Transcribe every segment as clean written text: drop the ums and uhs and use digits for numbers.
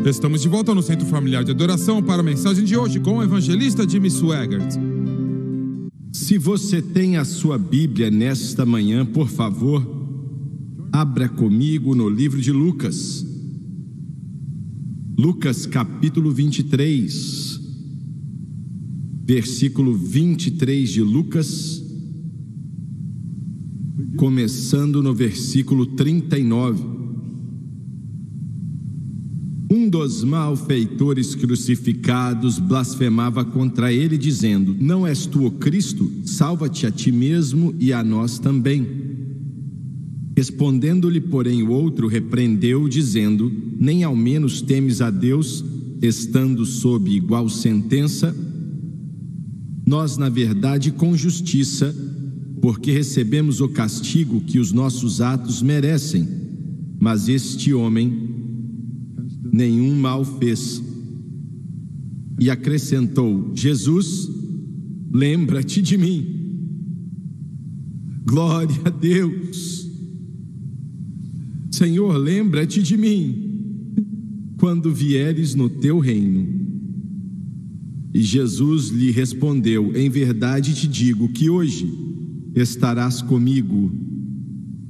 Estamos de volta no Centro Familiar de Adoração para a mensagem de hoje com o evangelista Jimmy Swaggart. Se você tem a sua Bíblia nesta manhã, por favor, abra comigo no livro de Lucas. Lucas capítulo 23, versículo 23 de Lucas, começando no versículo 39. Um dos malfeitores crucificados blasfemava contra ele, dizendo: Não és tu o Cristo? Salva-te a ti mesmo e a nós também. Respondendo-lhe, porém, o outro repreendeu, dizendo: Nem ao menos temes a Deus, estando sob igual sentença? Nós, na verdade, com justiça, porque recebemos o castigo que os nossos atos merecem, mas este homem nenhum mal fez. E acrescentou: Jesus, lembra-te de mim. Glória a Deus. Senhor, lembra-te de mim quando vieres no teu reino. E Jesus lhe respondeu: Em verdade te digo que hoje estarás comigo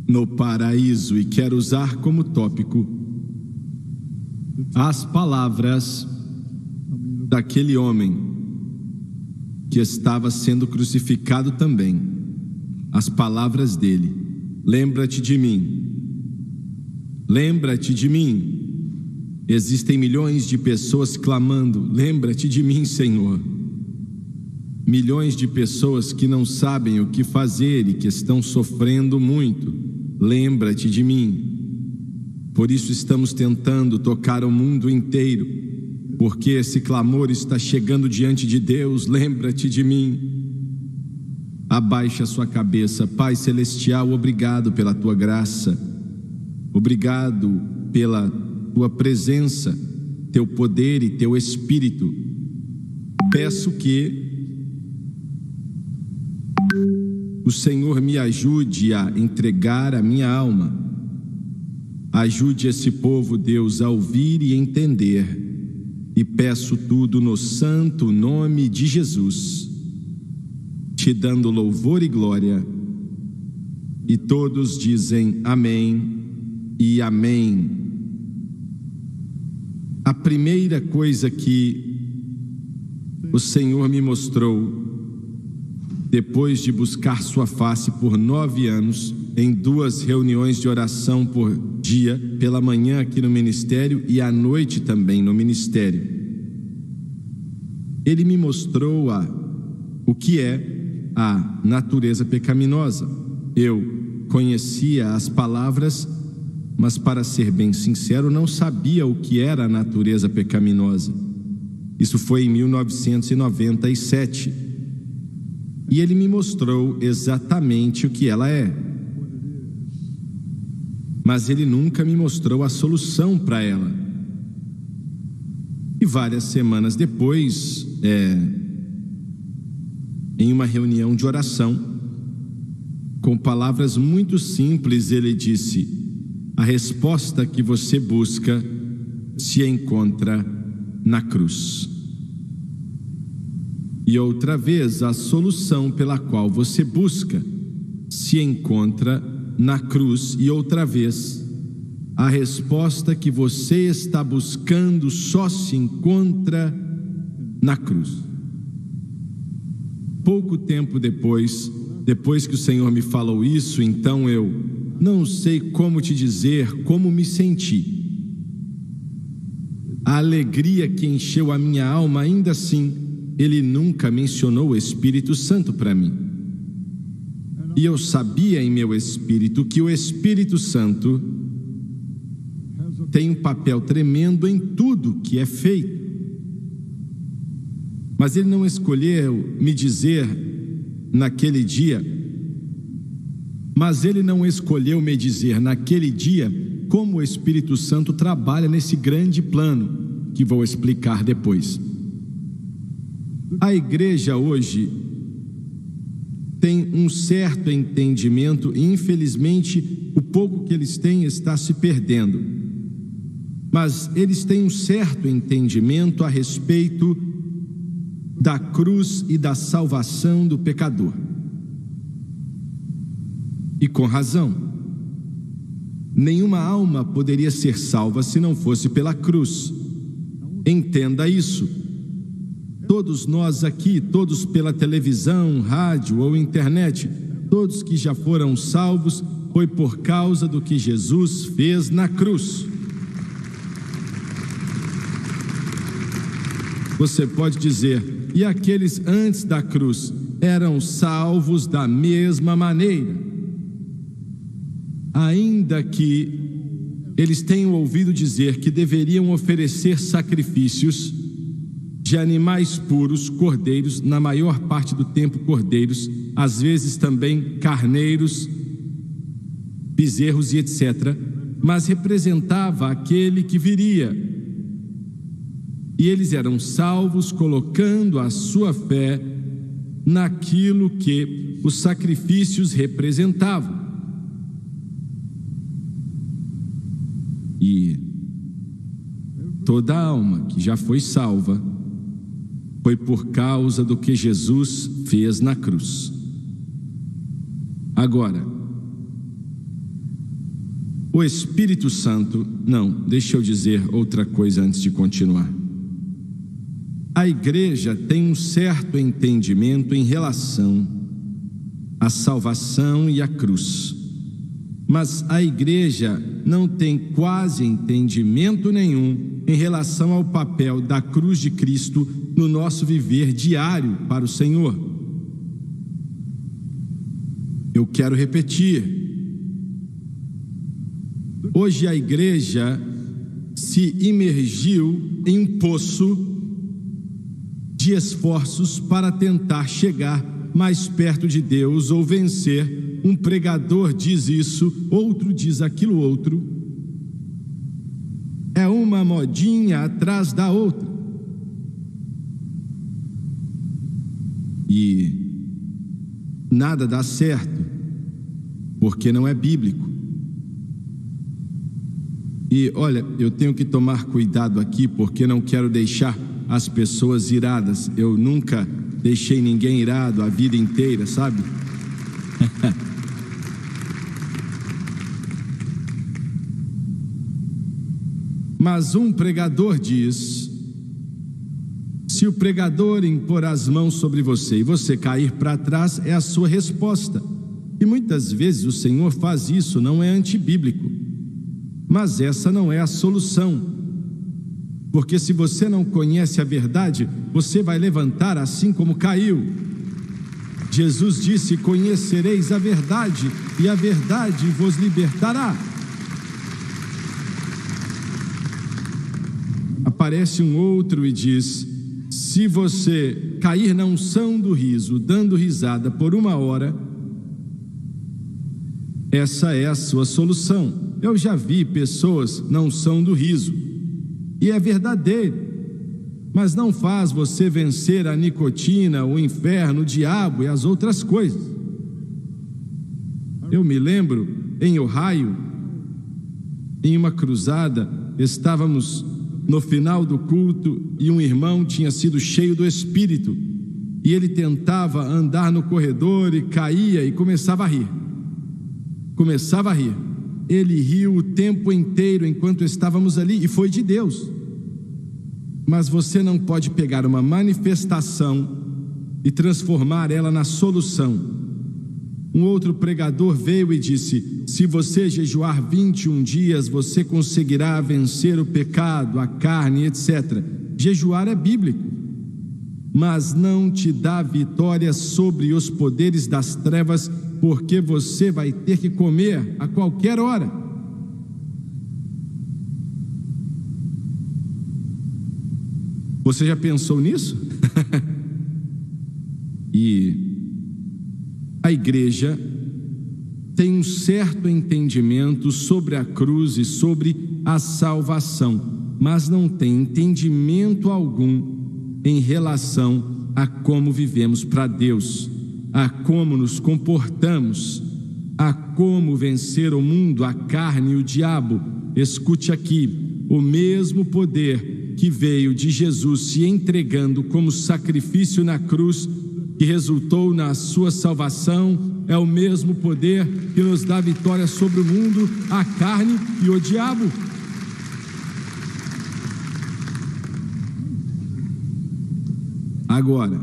no paraíso. E quero usar como tópico as palavras daquele homem que estava sendo crucificado também. As palavras dele: lembra-te de mim, lembra-te de mim. Existem milhões de pessoas clamando: lembra-te de mim, Senhor. Milhões de pessoas que não sabem o que fazer e que estão sofrendo muito. Lembra-te de mim. Por isso estamos tentando tocar o mundo inteiro, porque esse clamor está chegando diante de Deus. Lembra-te de mim. Abaixa a sua cabeça. Pai Celestial, obrigado pela tua graça, obrigado pela tua presença, teu poder e teu Espírito. Peço que o Senhor me ajude a entregar a minha alma. Ajude esse povo, Deus, a ouvir e entender. E peço tudo no santo nome de Jesus, te dando louvor e glória. E todos dizem amém e amém. A primeira coisa que o Senhor me mostrou, depois de buscar sua face por 9 anos, em 2 reuniões de oração por dia, pela manhã aqui no ministério e à noite também no ministério, ele me mostrou o que é a natureza pecaminosa. Eu conhecia as palavras, mas, para ser bem sincero, não sabia o que era a natureza pecaminosa. Isso foi em 1997. E ele me mostrou exatamente o que ela é. Mas ele nunca me mostrou a solução para ela. E várias semanas depois, em uma reunião de oração, com palavras muito simples, ele disse: a resposta que você busca se encontra na cruz. E outra vez, a solução pela qual você busca se encontra na cruz. E outra vez, a resposta que você está buscando só se encontra na cruz. Pouco tempo depois que o Senhor me falou isso, então eu não sei como te dizer como me senti. A alegria que encheu a minha alma, ainda assim, ele nunca mencionou o Espírito Santo para mim. E eu sabia em meu espírito que o Espírito Santo tem um papel tremendo em tudo que é feito. Mas ele não escolheu me dizer naquele dia, como o Espírito Santo trabalha nesse grande plano, que vou explicar depois. A igreja hoje tem um certo entendimento e, infelizmente, o pouco que eles têm está se perdendo. mas eles têm um certo entendimento a respeito da cruz e da salvação do pecador. E com razão. Nenhuma alma poderia ser salva se não fosse pela cruz. Entenda isso. Todos nós aqui, todos pela televisão, rádio ou internet, todos que já foram salvos, foi por causa do que Jesus fez na cruz. Você pode dizer, e aqueles antes da cruz eram salvos da mesma maneira? Ainda que eles tenham ouvido dizer que deveriam oferecer sacrifícios de animais puros, cordeiros, na maior parte do tempo cordeiros, às vezes também carneiros, bezerros e etc., mas representava aquele que viria. E eles eram salvos colocando a sua fé naquilo que os sacrifícios representavam. E toda alma que já foi salva foi por causa do que Jesus fez na cruz. Agora, o Espírito Santo, deixa eu dizer outra coisa antes de continuar. A igreja tem um certo entendimento em relação à salvação e à cruz, mas a igreja não tem quase entendimento nenhum em relação ao papel da cruz de Cristo no nosso viver diário para o Senhor. Eu quero repetir. Hoje a igreja se imergiu em um poço de esforços para tentar chegar mais perto de Deus ou vencer. Um pregador diz isso, outro diz aquilo outro. É uma modinha atrás da outra. E nada dá certo, porque não é bíblico. E olha, eu tenho que tomar cuidado aqui, porque não quero deixar as pessoas iradas. Eu nunca deixei ninguém irado a vida inteira, sabe? Mas um pregador diz: se o pregador impor as mãos sobre você e você cair para trás, é a sua resposta. E muitas vezes o Senhor faz isso, não é antibíblico. Mas essa não é a solução. Porque se você não conhece a verdade, você vai levantar assim como caiu. Jesus disse: conhecereis a verdade, e a verdade vos libertará. Aparece um outro e diz: se você cair na unção do riso, dando risada por 1 hora, essa é a sua solução. Eu já vi pessoas na unção do riso, e é verdadeiro, mas não faz você vencer a nicotina, o inferno, o diabo e as outras coisas. Eu me lembro, em Ohio, em uma cruzada, estávamos no final do culto e um irmão tinha sido cheio do Espírito, e ele tentava andar no corredor e caía e começava a rir. Ele riu o tempo inteiro enquanto estávamos ali, e foi de Deus. Mas você não pode pegar uma manifestação e transformar ela na solução. Um outro pregador veio e disse: se você jejuar 21 dias, você conseguirá vencer o pecado, a carne, etc. Jejuar é bíblico, mas não te dá vitória sobre os poderes das trevas, porque você vai ter que comer a qualquer hora. Você já pensou nisso? E a igreja tem um certo entendimento sobre a cruz e sobre a salvação, mas não tem entendimento algum em relação a como vivemos para Deus, a como nos comportamos, a como vencer o mundo, a carne e o diabo. Escute aqui, o mesmo poder que veio de Jesus se entregando como sacrifício na cruz, que resultou na sua salvação, é o mesmo poder que nos dá vitória sobre o mundo, a carne e o diabo. Agora,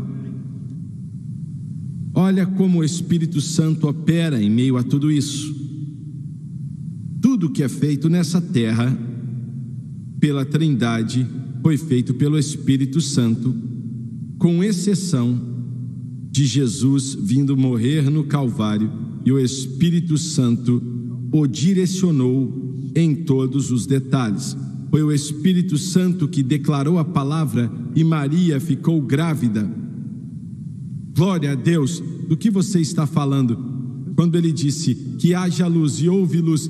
olha como o Espírito Santo opera em meio a tudo isso. Tudo que é feito nessa terra pela Trindade foi feito pelo Espírito Santo, com exceção de Jesus vindo morrer no Calvário, e o Espírito Santo o direcionou em todos os detalhes. Foi o Espírito Santo que declarou a palavra e Maria ficou grávida. Glória a Deus! Do que você está falando? Quando ele disse que haja luz e houve luz,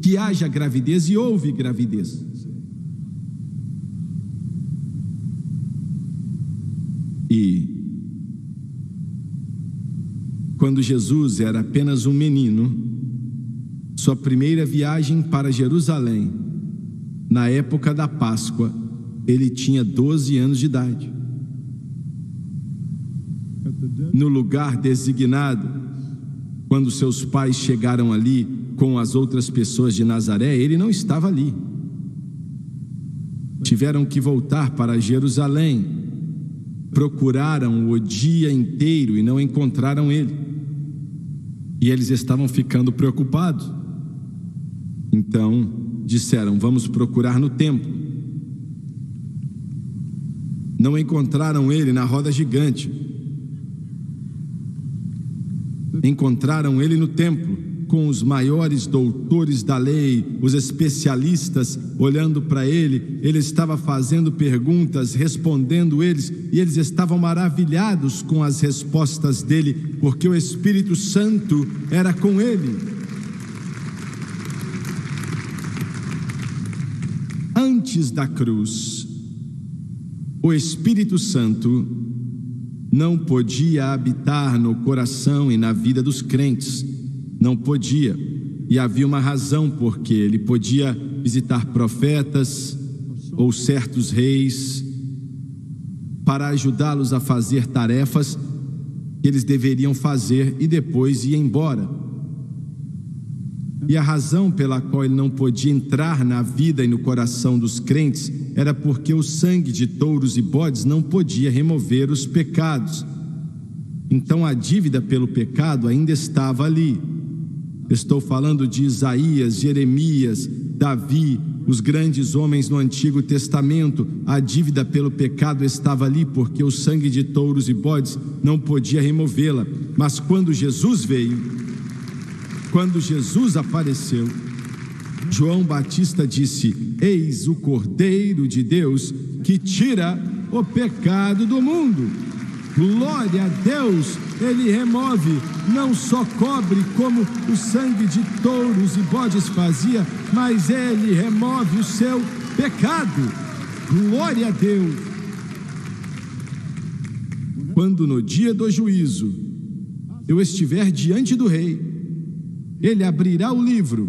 que haja gravidez e houve gravidez. E quando Jesus era apenas um menino, sua primeira viagem para Jerusalém, na época da Páscoa, ele tinha 12 anos de idade. No lugar designado, quando seus pais chegaram ali com as outras pessoas de Nazaré, ele não estava ali. Tiveram que voltar para Jerusalém. Procuraram o dia inteiro e não encontraram ele. E eles estavam ficando preocupados. Então disseram: vamos procurar no templo. Não encontraram ele na roda gigante. Encontraram ele no templo, com os maiores doutores da lei, os especialistas olhando para ele. Ele estava fazendo perguntas, respondendo eles, e eles estavam maravilhados com as respostas dele, porque o Espírito Santo era com ele. Antes da cruz, o Espírito Santo não podia habitar no coração e na vida dos crentes. Não podia. E havia uma razão, porque ele podia visitar profetas ou certos reis para ajudá-los a fazer tarefas que eles deveriam fazer e depois ir embora. E a razão pela qual ele não podia entrar na vida e no coração dos crentes era porque o sangue de touros e bodes não podia remover os pecados. Então a dívida pelo pecado ainda estava ali. Estou falando de Isaías, Jeremias, Davi, os grandes homens no Antigo Testamento. A dívida pelo pecado estava ali, porque o sangue de touros e bodes não podia removê-la. Mas quando Jesus veio, quando Jesus apareceu, João Batista disse: eis o Cordeiro de Deus que tira o pecado do mundo. Glória a Deus! Ele remove, não só cobre como o sangue de touros e bodes fazia, mas ele remove o seu pecado. Glória a Deus! Quando no dia do juízo eu estiver diante do rei, ele abrirá o livro,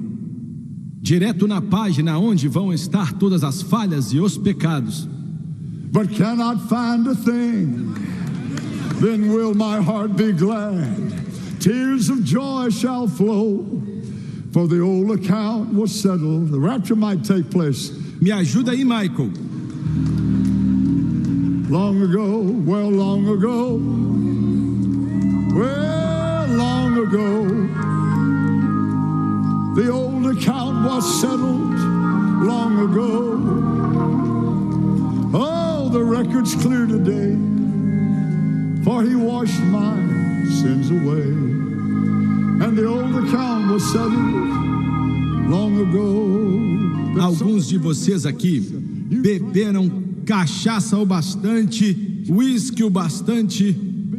direto na página onde vão estar todas as falhas e os pecados. But cannot find a thing, then will my heart be glad. Tears of joy shall flow, for the old account was settled. The rapture might take place. Me ajuda aí, Michael. Long ago, well, long ago, well, long ago, the old account was settled long ago. Oh, the record's clear today, for he washed my sins away. And the old account was settled long ago. Alguns de vocês aqui beberam cachaça o bastante, uísque o bastante,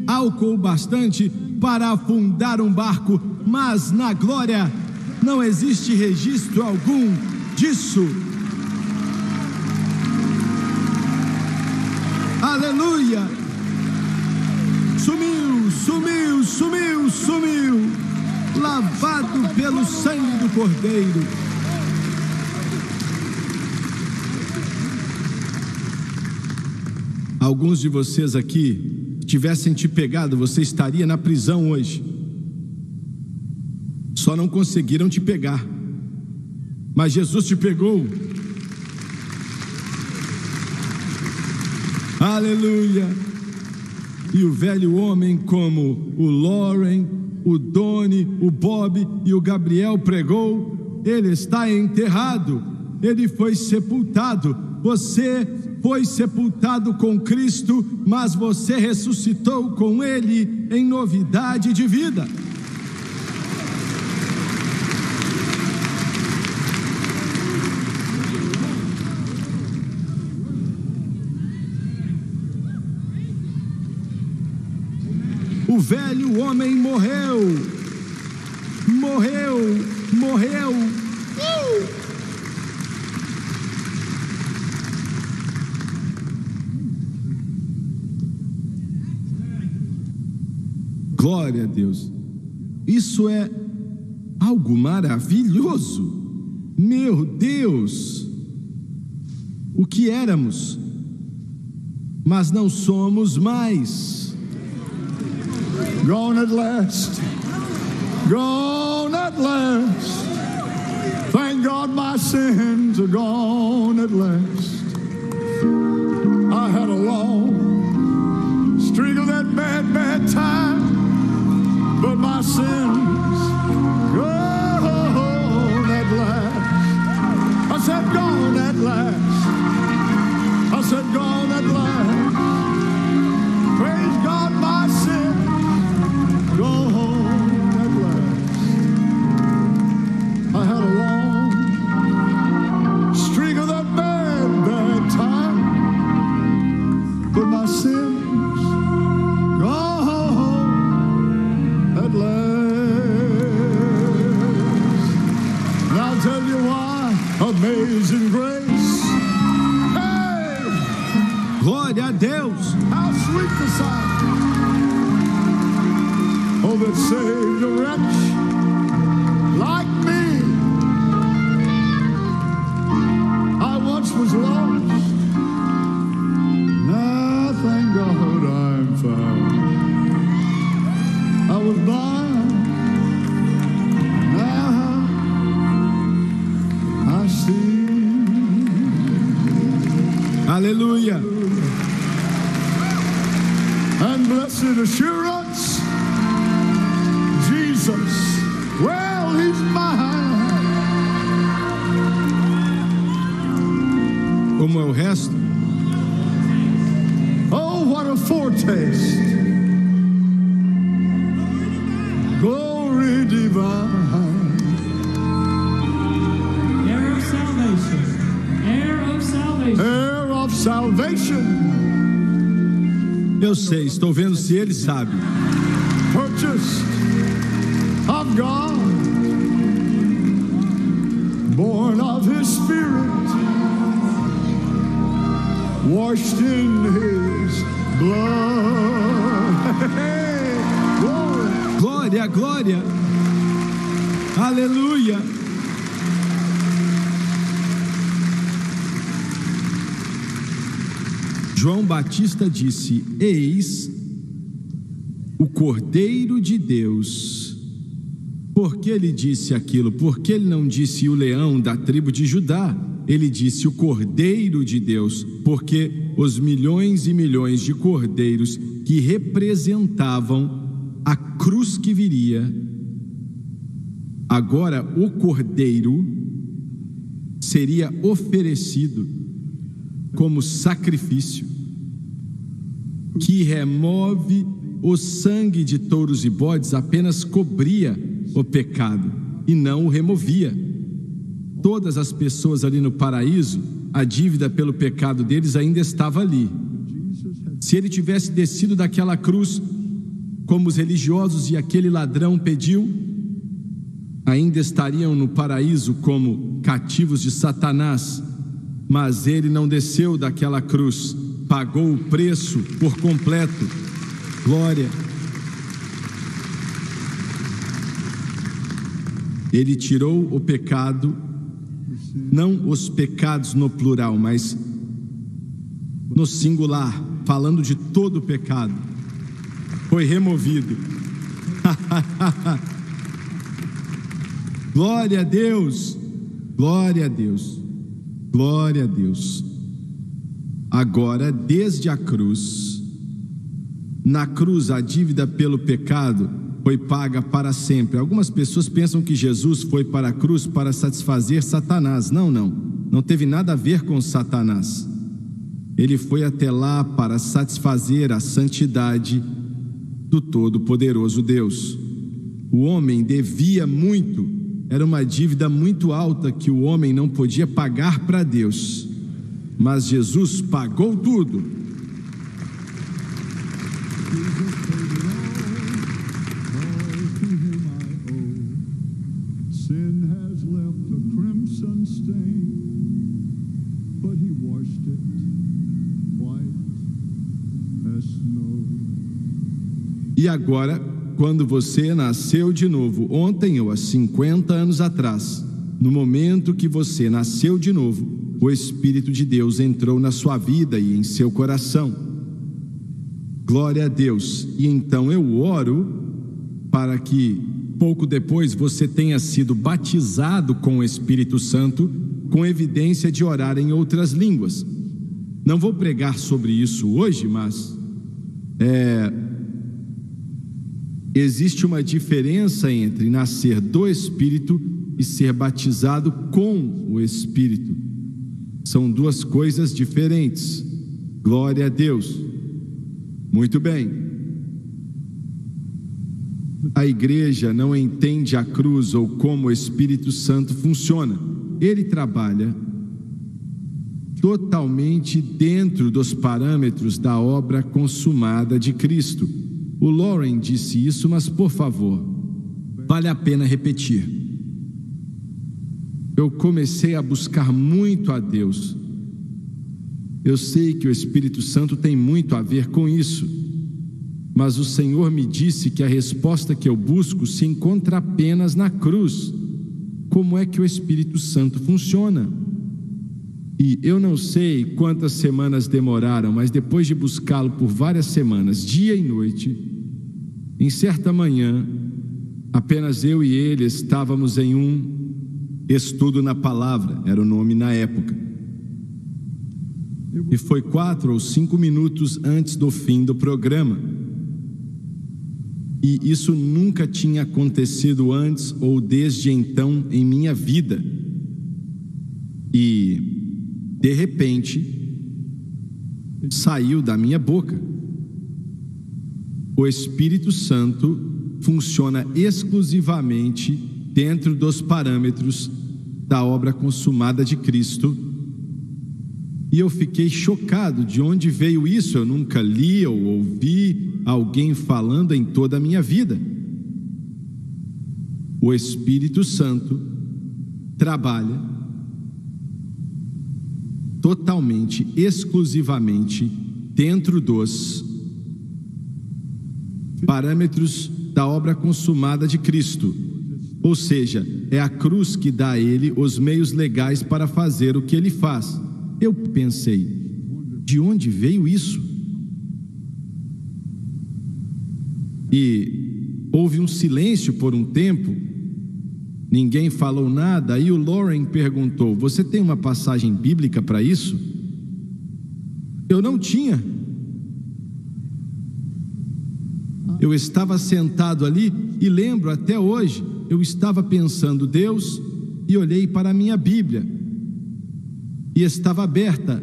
álcool o bastante para afundar um barco, mas na glória não existe registro algum disso. Aleluia! Sumiu, sumiu, sumiu, sumiu, lavado pelo sangue do Cordeiro. Alguns de vocês aqui, se tivessem te pegado, você estaria na prisão hoje. Só não conseguiram te pegar, mas Jesus te pegou. Aleluia! E o velho homem, como o Lauren, o Doni, o Bob e o Gabriel pregou, ele está enterrado, ele foi sepultado. Você foi sepultado com Cristo, mas você ressuscitou com ele em novidade de vida. O velho homem morreu. Glória a Deus. Isso é algo maravilhoso. Meu Deus. O que éramos, mas não somos mais. Gone at last. Gone at last. Thank God my sins are gone at last. I had a long streak of that bad time, but my sins gone at last. I said gone at last. I said gone at last. Praise God, my sins gone at last. I had a long streak of that bad time, but my sins gone at last. And I'll tell you why. Amazing grace. Hey! Glória a Deus. How sweet the sound. Oh, that saved a wretch like me. I once was lost. Now, thank God I'm found. I was blind. Now I see. Aleluia. And blessed assurance, Jesus, well, he's mine. Como é o resto? Oh, what a foretaste. Glory divine. Heir of salvation. Heir of salvation. Heir of salvation. Eu sei, estou vendo se ele sabe. Purchased of God, born of his spirit, washed in his blood. Glory. Glória, glória. Aleluia. João Batista disse: eis o Cordeiro de Deus. Por que ele disse aquilo? Por que ele não disse o leão da tribo de Judá? Ele disse o Cordeiro de Deus, porque os milhões e milhões de cordeiros que representavam a cruz que viria, agora o Cordeiro seria oferecido como sacrifício, que remove o sangue de touros e bodes, apenas cobria o pecado e não o removia. Todas as pessoas ali no paraíso, a dívida pelo pecado deles ainda estava ali. Se ele tivesse descido daquela cruz, como os religiosos e aquele ladrão pediu, ainda estariam no paraíso como cativos de Satanás. Mas ele não desceu daquela cruz, pagou o preço por completo. Glória. Ele tirou o pecado, não os pecados no plural, mas no singular. falando de todo o pecado, foi removido. Glória a Deus, glória a Deus, glória a Deus. Agora, desde a cruz, na cruz a dívida pelo pecado foi paga para sempre. Algumas pessoas pensam que Jesus foi para a cruz para satisfazer Satanás. Não teve nada a ver com Satanás. Ele foi até lá para satisfazer a santidade do Todo-Poderoso Deus. O homem devia muito, era uma dívida muito alta que o homem não podia pagar para Deus, mas Jesus pagou tudo. Sin has left a crimson stain, but he washed it white as snow. E agora, quando você nasceu de novo, ontem ou há 50 anos atrás, no momento que você nasceu de novo, o Espírito de Deus entrou na sua vida e em seu coração. Glória a Deus. E então eu oro para que pouco depois você tenha sido batizado com o Espírito Santo, com evidência de orar em outras línguas. Não vou pregar sobre isso hoje, mas existe uma diferença entre nascer do Espírito e ser batizado com o Espírito. São duas coisas diferentes. Glória a Deus. Muito bem. A igreja não entende a cruz ou como o Espírito Santo funciona. Ele trabalha totalmente dentro dos parâmetros da obra consumada de Cristo. O Lauren disse isso, mas por favor, vale a pena repetir. Eu comecei a buscar muito a Deus. Eu sei que o Espírito Santo tem muito a ver com isso, mas o Senhor me disse que a resposta que eu busco se encontra apenas na cruz. Como é que o Espírito Santo funciona? E eu não sei quantas semanas demoraram, mas depois de buscá-lo por várias semanas, dia e noite, em certa manhã, apenas eu e ele estávamos em um estudo na palavra, era o nome na época. E foi 4 ou 5 minutos antes do fim do programa. E isso nunca tinha acontecido antes ou desde então em minha vida. E, de repente, saiu da minha boca: o Espírito Santo funciona exclusivamente dentro dos parâmetros da obra consumada de Cristo. E eu fiquei chocado. De onde veio isso? Eu nunca li ou ouvi alguém falando em toda a minha vida. O Espírito Santo trabalha totalmente, exclusivamente dentro dos parâmetros da obra consumada de Cristo. Ou seja, é a cruz que dá a ele os meios legais para fazer o que ele faz. Eu pensei, de onde veio isso? E houve um silêncio por um tempo, ninguém falou nada. Aí o Lauren perguntou: você tem uma passagem bíblica para isso? Eu não tinha. Eu estava sentado ali e lembro até hoje, eu estava pensando Deus e olhei para a minha Bíblia. E estava aberta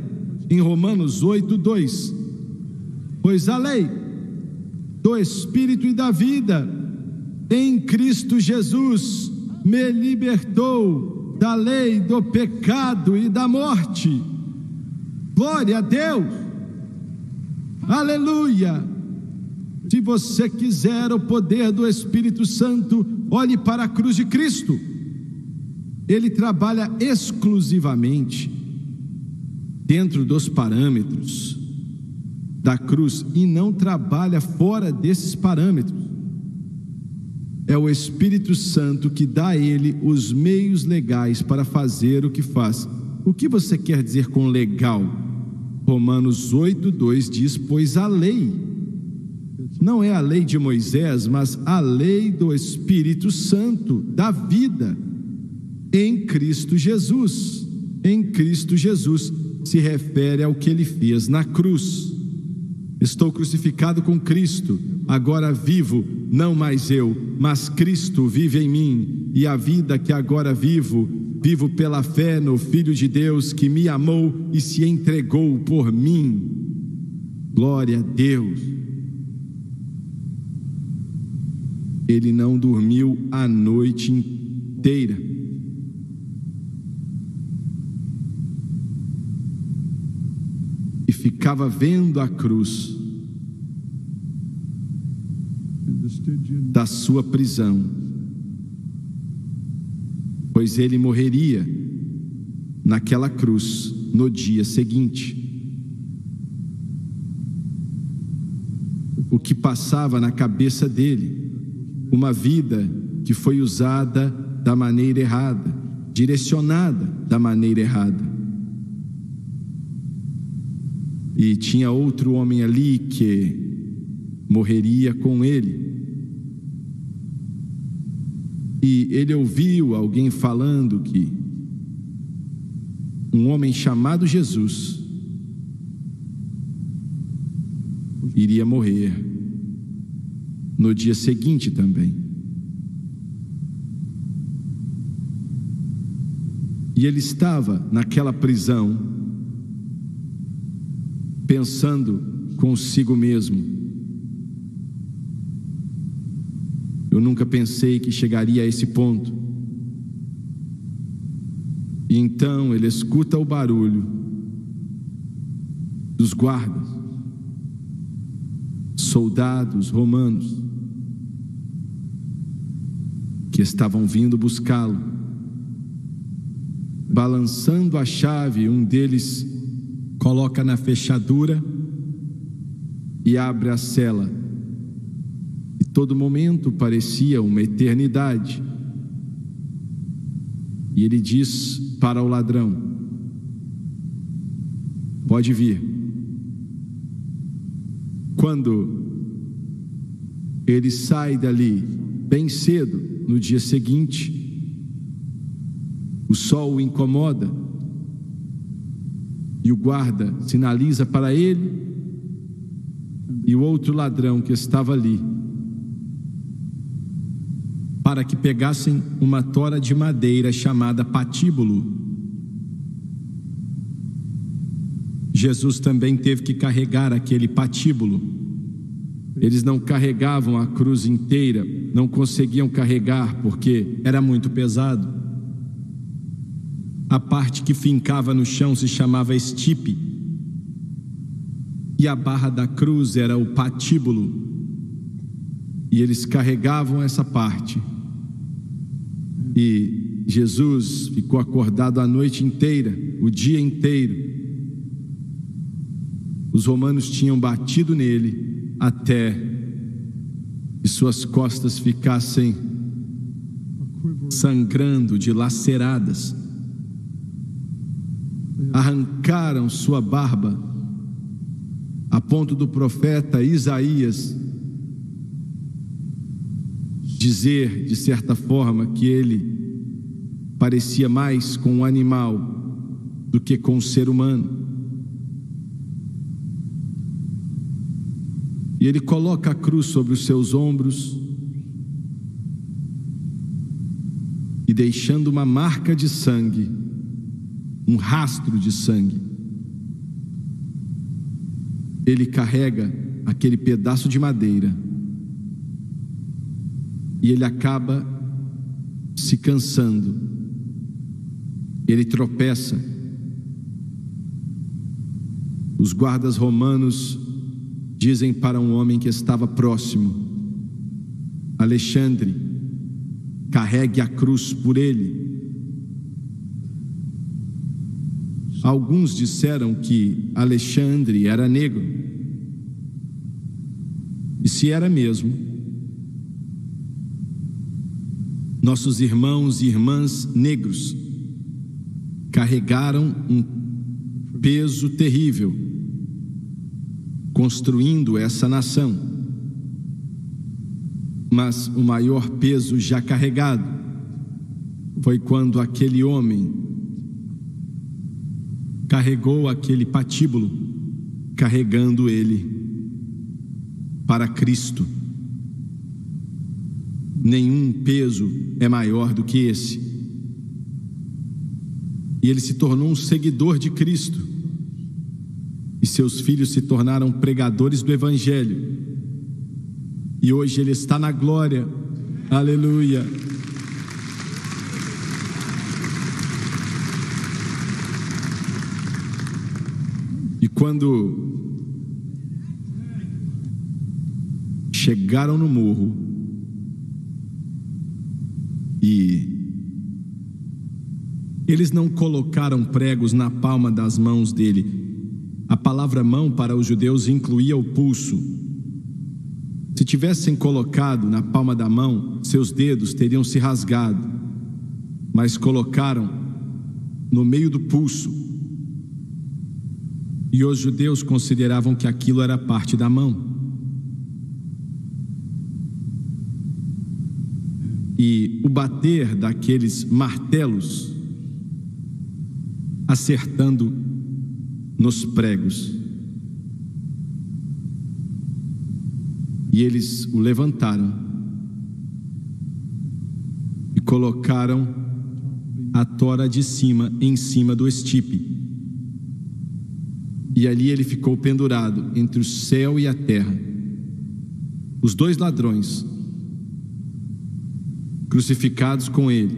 em Romanos 8:2. Pois a lei do Espírito e da vida em Cristo Jesus me libertou da lei do pecado e da morte. Glória a Deus, aleluia. Se você quiser o poder do Espírito Santo, olhe para a cruz de Cristo. Ele trabalha exclusivamente dentro dos parâmetros da cruz e não trabalha fora desses parâmetros. É o Espírito Santo que dá a ele os meios legais para fazer o que faz. O que você quer dizer com legal? Romanos 8:2 diz: pois a lei não é a lei de Moisés, mas a lei do Espírito Santo da vida em Cristo Jesus. Em Cristo Jesus se refere ao que ele fez na cruz. Estou crucificado com Cristo, agora vivo, não mais eu, mas Cristo vive em mim, e a vida que agora vivo pela fé no Filho de Deus que me amou e se entregou por mim. Glória a Deus. Ele não dormiu a noite inteira. E ficava vendo a cruz da sua prisão, pois ele morreria naquela cruz no dia seguinte. O que passava na cabeça dele? Uma vida que foi usada da maneira errada, direcionada da maneira errada. E tinha outro homem ali que morreria com ele. E ele ouviu alguém falando que um homem chamado Jesus iria morrer no dia seguinte também. E ele estava naquela prisão, pensando consigo mesmo: eu nunca pensei que chegaria a esse ponto. E então ele escuta o barulho dos guardas, soldados romanos, que estavam vindo buscá-lo. Balançando a chave, um deles coloca na fechadura e abre a cela. E todo momento parecia uma eternidade. E ele diz para o ladrão: pode vir. Quando ele sai dali bem cedo, no dia seguinte, o sol o incomoda e o guarda sinaliza para ele e o outro ladrão que estava ali para que pegassem uma tora de madeira chamada patíbulo. Jesus também teve que carregar aquele patíbulo. Eles não carregavam a cruz inteira, não conseguiam carregar porque era muito pesado. A parte que fincava no chão se chamava estipe, e a barra da cruz era o patíbulo, e eles carregavam essa parte. E Jesus ficou acordado a noite inteira, o dia inteiro. Os romanos tinham batido nele até que suas costas ficassem sangrando, dilaceradas. Arrancaram sua barba, a ponto do profeta Isaías dizer, de certa forma, que ele parecia mais com um animal do que com um ser humano. E ele coloca a cruz sobre os seus ombros e, deixando uma marca de sangue, um rastro de sangue, ele carrega aquele pedaço de madeira e ele acaba se cansando. Ele tropeça. Os guardas romanos dizem para um homem que estava próximo: Alexandre, carregue a cruz por ele. Alguns disseram que Alexandre era negro. E se era mesmo, nossos irmãos e irmãs negros carregaram um peso terrível construindo essa nação. Mas o maior peso já carregado foi quando aquele homem carregou aquele patíbulo, carregando ele para Cristo. Nenhum peso é maior do que esse. E ele se tornou um seguidor de Cristo. E seus filhos se tornaram pregadores do Evangelho. E hoje ele está na glória. Aleluia. E quando chegaram no morro e eles não colocaram pregos na palma das mãos dele. A palavra mão para os judeus incluía o pulso. Se tivessem colocado na palma da mão, seus dedos teriam se rasgado, mas colocaram no meio do pulso. E os judeus consideravam que aquilo era parte da mão. E o bater daqueles martelos acertando nos pregos. E eles o levantaram e colocaram a tora de cima em cima do estipe. E ali ele ficou pendurado entre o céu e a terra. Os dois ladrões crucificados com ele,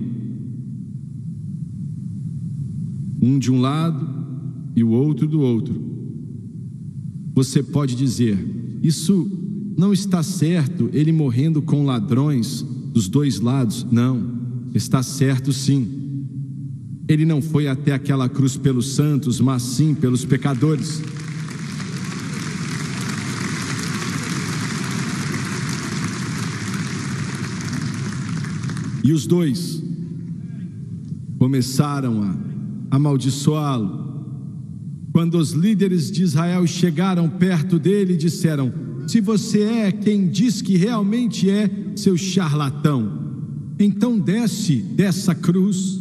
um de um lado e o outro do outro. Você pode dizer: isso não está certo, ele morrendo com ladrões dos dois lados. Não, está certo sim. Ele não foi até aquela cruz pelos santos, mas sim pelos pecadores. E os dois começaram a amaldiçoá-lo. Quando os líderes de Israel chegaram perto dele, disseram: se você é quem diz que realmente é, seu charlatão, então desce dessa cruz.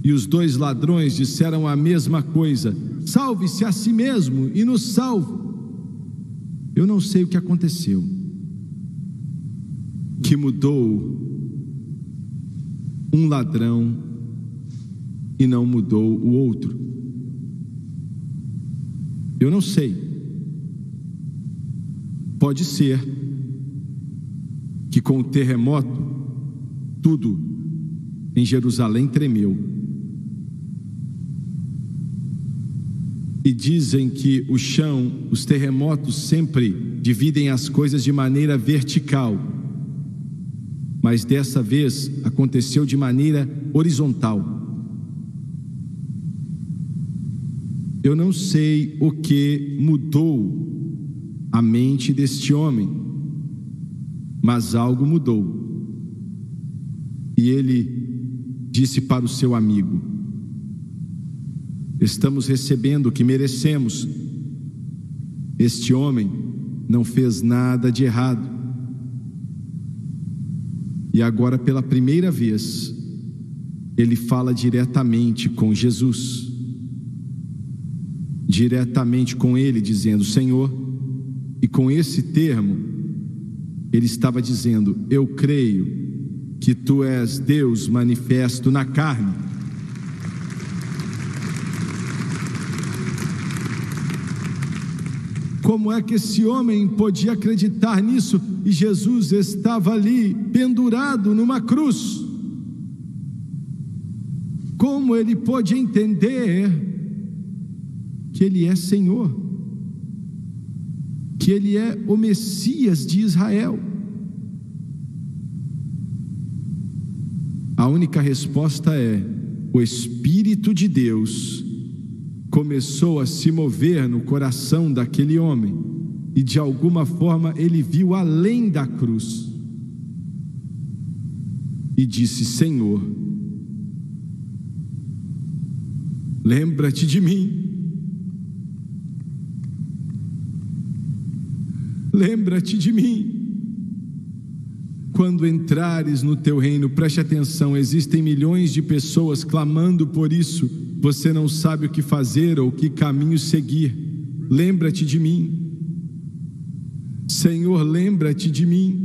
E os dois ladrões disseram a mesma coisa: salve-se a si mesmo e nos salve. Eu não sei o que aconteceu, que mudou um ladrão e não mudou o outro. Eu não sei. Pode ser que com o terremoto tudo em Jerusalém tremeu. E dizem que o chão, os terremotos sempre dividem as coisas de maneira vertical, mas dessa vez aconteceu de maneira horizontal. Eu não sei o que mudou a mente deste homem, mas algo mudou. E ele disse para o seu amigo: estamos recebendo o que merecemos. Este homem não fez nada de errado. E agora, pela primeira vez, ele fala diretamente com Jesus, diretamente com ele, dizendo Senhor. E com esse termo ele estava dizendo: eu creio que tu és Deus manifesto na carne. Como é que esse homem podia acreditar nisso? E Jesus estava ali, pendurado numa cruz. Como ele pôde entender que ele é Senhor, que ele é o Messias de Israel? A única resposta é: o Espírito de Deus começou a se mover no coração daquele homem, e de alguma forma ele viu além da cruz e disse: Senhor, lembra-te de mim. Lembra-te de mim. Quando entrares no teu reino, preste atenção, existem milhões de pessoas clamando por isso. Você não sabe o que fazer ou que caminho seguir. Lembra-te de mim. Senhor, lembra-te de mim.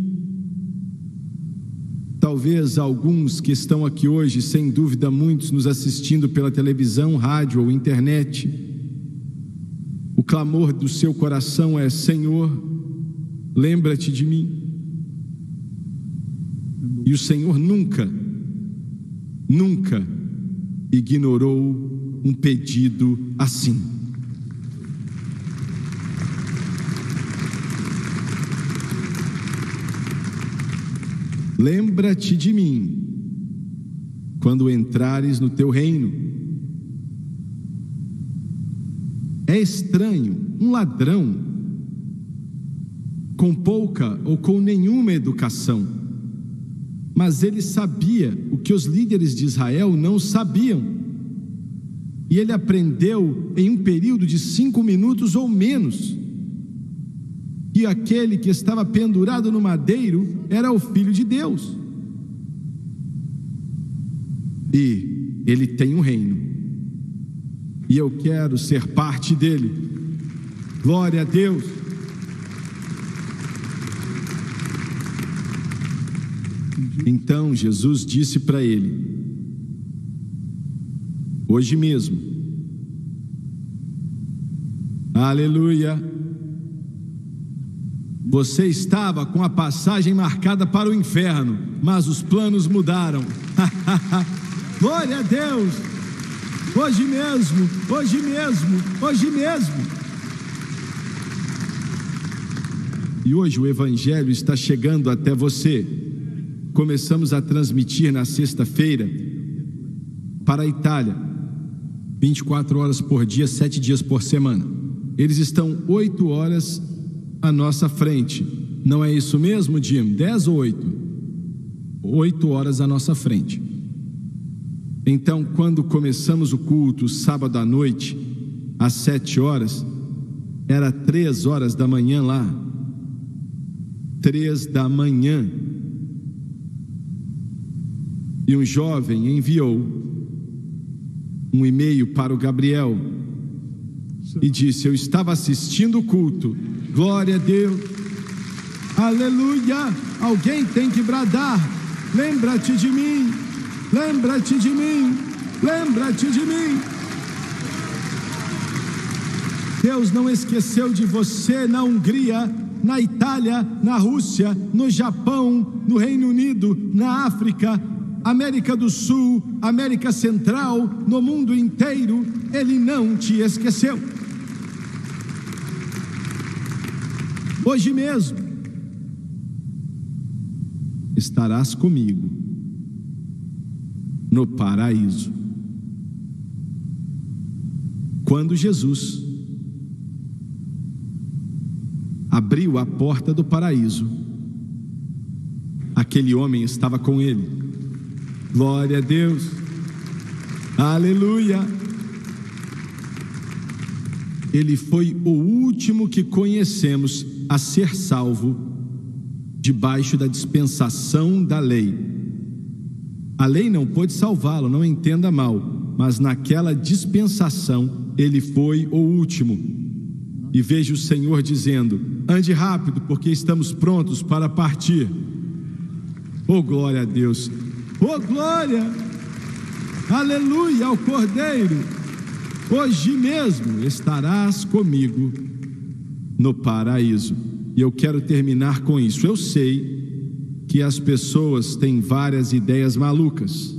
Talvez alguns que estão aqui hoje, sem dúvida muitos nos assistindo pela televisão, rádio ou internet, o clamor do seu coração é: Senhor, lembra-te de mim. E o Senhor nunca ignorou um pedido assim. Lembra-te de mim quando entrares no teu reino. É estranho um ladrão com pouca ou com nenhuma educação, mas ele sabia o que os líderes de Israel não sabiam, e ele aprendeu em um período de 5 minutos ou menos que aquele que estava pendurado no madeiro era o Filho de Deus, e ele tem um reino, e eu quero ser parte dele. Glória a Deus. Então Jesus disse para ele: hoje mesmo, aleluia, você estava com a passagem marcada para o inferno, mas os planos mudaram. Glória a Deus. Hoje mesmo, hoje mesmo, hoje mesmo. E hoje o Evangelho está chegando até você. Começamos a transmitir na sexta-feira para a Itália, 24 horas por dia, 7 dias por semana. Eles estão 8 horas à nossa frente. Não é isso mesmo, Jim? 10 ou 8? 8 horas à nossa frente. Então, quando começamos o culto sábado à noite, às 7 horas, era 3 horas da manhã lá. 3 da manhã. E um jovem enviou um e-mail para o Gabriel e disse: eu estava assistindo o culto. Glória a Deus. Aleluia. Alguém tem que bradar: lembra-te de mim, lembra-te de mim, lembra-te de mim. Deus não esqueceu de você na Hungria, na Itália, na Rússia, no Japão, no Reino Unido, na África, América do Sul, América Central, no mundo inteiro. Ele não te esqueceu. Hoje mesmo estarás comigo no paraíso. Quando Jesus abriu a porta do paraíso, aquele homem estava com ele. Glória a Deus. Aleluia. Ele foi o último que conhecemos a ser salvo debaixo da dispensação da lei. A lei não pôde salvá-lo, não entenda mal, mas naquela dispensação ele foi o último. E vejo o Senhor dizendo: ande rápido, porque estamos prontos para partir. Oh, glória a Deus. Oh, glória, aleluia ao Cordeiro. Hoje mesmo estarás comigo no paraíso. E eu quero terminar com isso. Eu sei que as pessoas têm várias ideias malucas.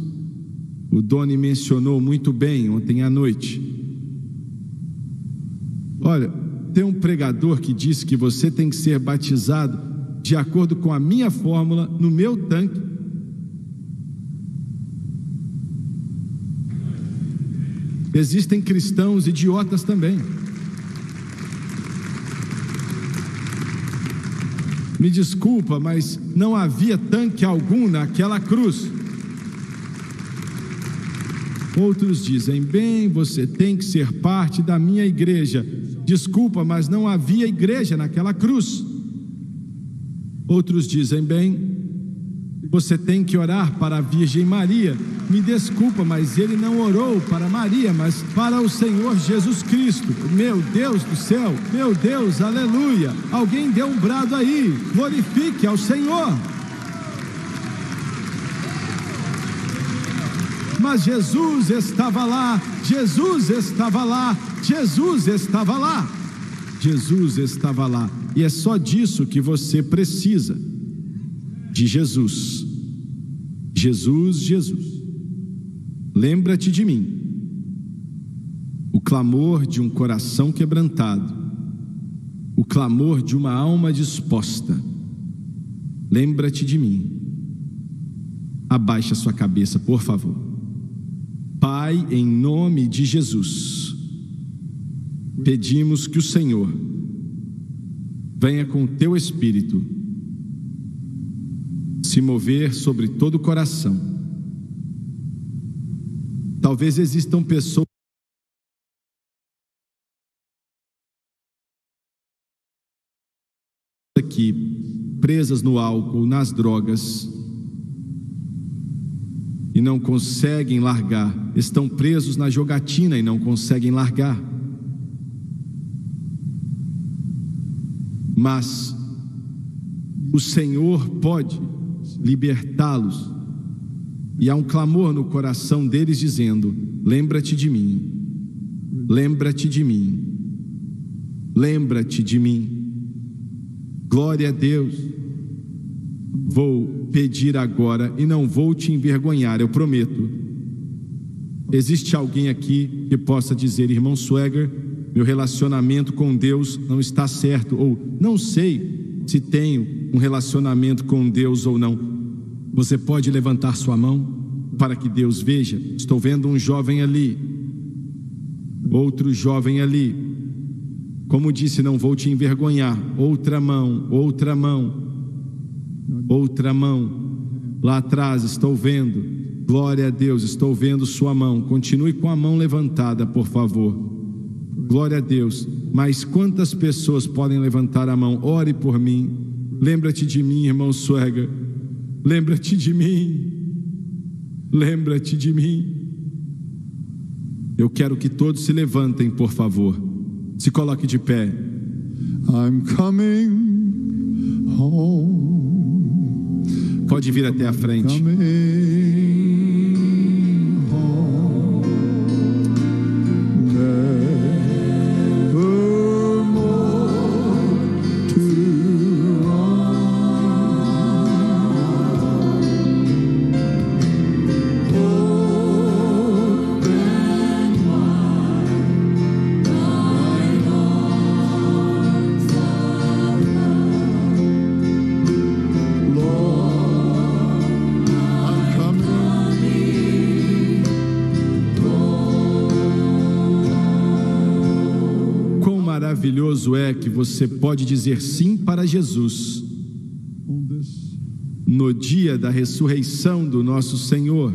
O Doni mencionou muito bem ontem à noite. Olha, tem um pregador que disse que você tem que ser batizado de acordo com a minha fórmula no meu tanque. Existem cristãos idiotas também. Me desculpa, mas não havia tanque algum naquela cruz. Outros dizem: bem, você tem que ser parte da minha igreja. Desculpa, mas não havia igreja naquela cruz. Outros dizem: bem, você tem que orar para a Virgem Maria. Me desculpa, mas ele não orou para Maria, mas para o Senhor Jesus Cristo. Meu Deus do céu, meu Deus, aleluia. Alguém deu um brado aí, glorifique ao Senhor. Mas Jesus estava lá, Jesus estava lá, Jesus estava lá, Jesus estava lá. E é só disso que você precisa, de Jesus. Jesus, Jesus. Lembra-te de mim. O clamor de um coração quebrantado, o clamor de uma alma disposta. Lembra-te de mim. Abaixa sua cabeça, por favor. Pai, em nome de Jesus, pedimos que o Senhor venha com o teu Espírito se mover sobre todo o coração. Talvez existam pessoas aqui presas no álcool, nas drogas, e não conseguem largar. Estão presos na jogatina e não conseguem largar. Mas o Senhor pode libertá-los. E há um clamor no coração deles dizendo: lembra-te de mim, lembra-te de mim, lembra-te de mim. Glória a Deus. Vou pedir agora e não vou te envergonhar, eu prometo. Existe alguém aqui que possa dizer: irmão Swagger, meu relacionamento com Deus não está certo, ou não sei se tenho um relacionamento com Deus ou não. Você pode levantar sua mão para que Deus veja? Estou vendo um jovem ali, outro jovem ali. Como disse, não vou te envergonhar. Outra mão, outra mão, outra mão. Lá atrás estou vendo. Glória a Deus, estou vendo sua mão. Continue com a mão levantada, por favor. Glória a Deus. Mas quantas pessoas podem levantar a mão? Ore por mim. Lembra-te de mim, irmão Swagger. Lembra-te de mim. Lembra-te de mim. Eu quero que todos se levantem, por favor. Se coloque de pé. I'm coming home. Pode vir até a frente. Maravilhoso é que você pode dizer sim para Jesus no dia da ressurreição do nosso Senhor.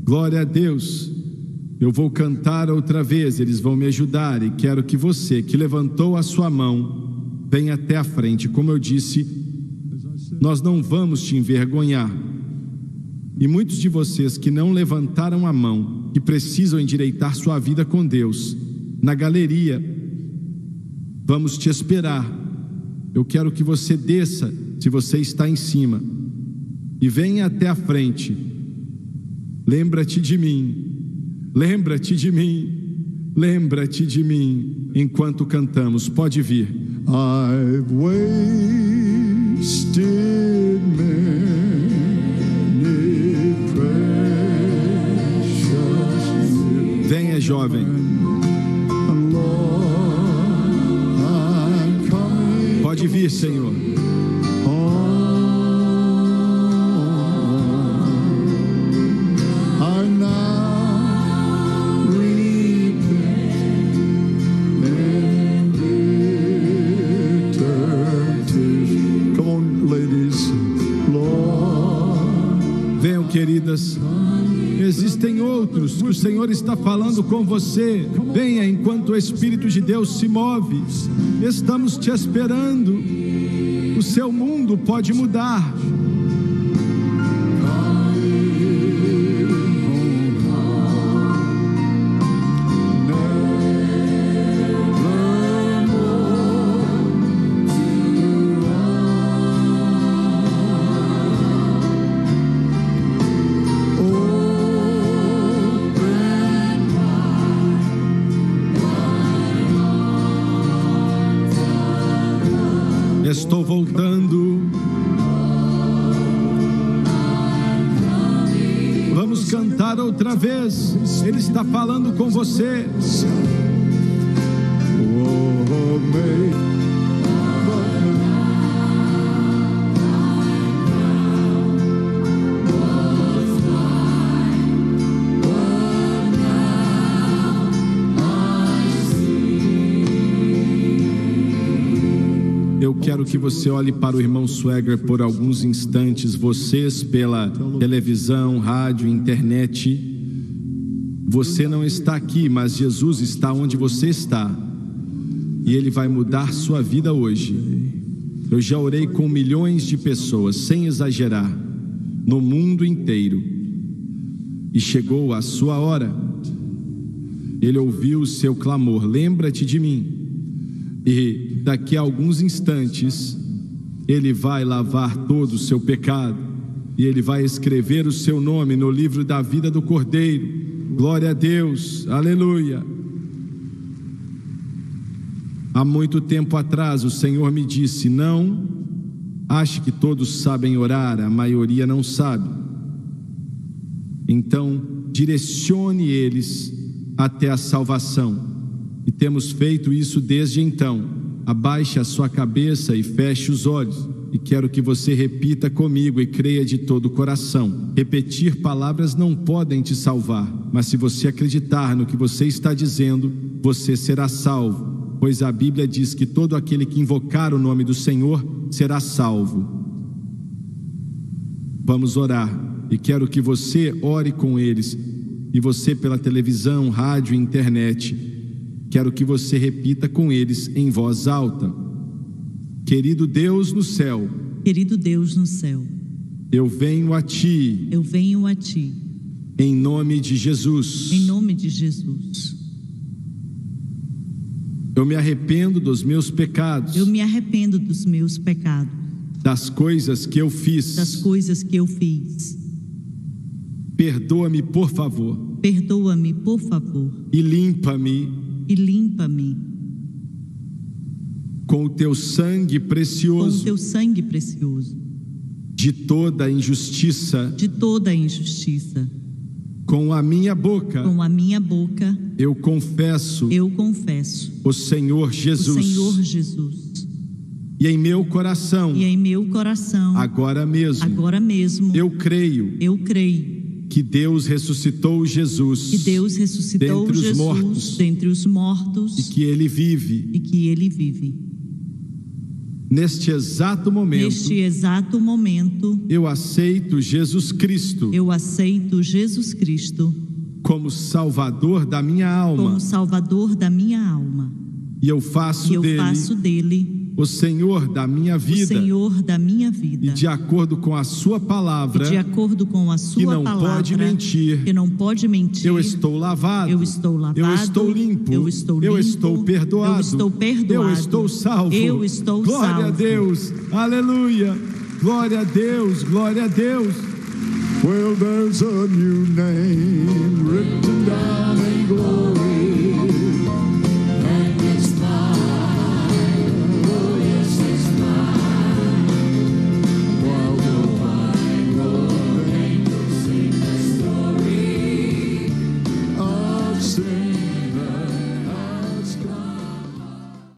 Glória a Deus. Eu vou cantar outra vez, eles vão me ajudar, e quero que você que levantou a sua mão venha até a frente. Como eu disse, nós não vamos te envergonhar. E muitos de vocês que não levantaram a mão, que precisam endireitar sua vida com Deus, na galeria, vamos te esperar. Eu quero que você desça, se você está em cima, e venha até a frente. Lembra-te de mim, lembra-te de mim, lembra-te de mim. Enquanto cantamos, pode vir. I've wasted many precious years. Venha, jovem. Pode vir, Senhor. Venham, queridas. Existem outros o Senhor está falando com você. Venha enquanto o Espírito de Deus se move. Estamos te esperando. O seu mundo pode mudar. Estou voltando. Vamos cantar outra vez. Ele está falando com você. Eu quero que você olhe para o irmão Swagger por alguns instantes. Vocês pela televisão, rádio, internet. Você não está aqui, mas Jesus está onde você está. E Ele vai mudar sua vida hoje. Eu já orei com milhões de pessoas, sem exagerar, no mundo inteiro. E chegou a sua hora. Ele ouviu o seu clamor. Lembra-te de mim. E daqui a alguns instantes, Ele vai lavar todo o seu pecado. E Ele vai escrever o seu nome no livro da vida do Cordeiro. Glória a Deus, aleluia. Há muito tempo atrás o Senhor me disse: não ache que todos sabem orar, a maioria não sabe. Então direcione eles até a salvação. E temos feito isso desde então. Abaixe a sua cabeça e feche os olhos. E quero que você repita comigo e creia de todo o coração. Repetir palavras não podem te salvar, mas se você acreditar no que você está dizendo, você será salvo. Pois a Bíblia diz que todo aquele que invocar o nome do Senhor será salvo. Vamos orar. E quero que você ore com eles. E você pela televisão, rádio e internet. Quero que você repita com eles em voz alta. Querido Deus no céu. Querido Deus no céu. Eu venho a Ti. Eu venho a Ti. Em nome de Jesus. Em nome de Jesus. Eu me arrependo dos meus pecados. Eu me arrependo dos meus pecados. Das coisas que eu fiz. Das coisas que eu fiz. Perdoa-me, por favor. Perdoa-me, por favor. E limpa-me. E limpa-me com o teu sangue precioso. Com o teu sangue precioso. De toda injustiça. De toda injustiça. Com a minha boca. Com a minha boca. Eu confesso. Eu confesso. O Senhor Jesus. O Senhor Jesus. E em meu coração. E em meu coração. Agora mesmo. Agora mesmo. Eu creio. Eu creio. Que Deus ressuscitou Jesus. Que Deus ressuscitou dentre Jesus os mortos. Dentre os mortos. E que Ele vive. E que Ele vive. Neste exato momento. Neste exato momento. Eu aceito Jesus Cristo. Eu aceito Jesus Cristo. Como Salvador da minha alma. Como Salvador da minha alma. E eu faço dele. O Senhor da minha vida. O Senhor da minha vida. E de acordo com a sua palavra. E de acordo com a sua palavra. Que não pode mentir. Que não pode mentir. Eu estou lavado. Eu estou lavado. Eu estou limpo. Eu estou limpo. Eu estou perdoado. Eu estou perdoado. Eu estou salvo. Eu estou Glória salvo. a Deus. Aleluia. Glória a Deus. Glória a Deus. Well, there's a new name written down in glory.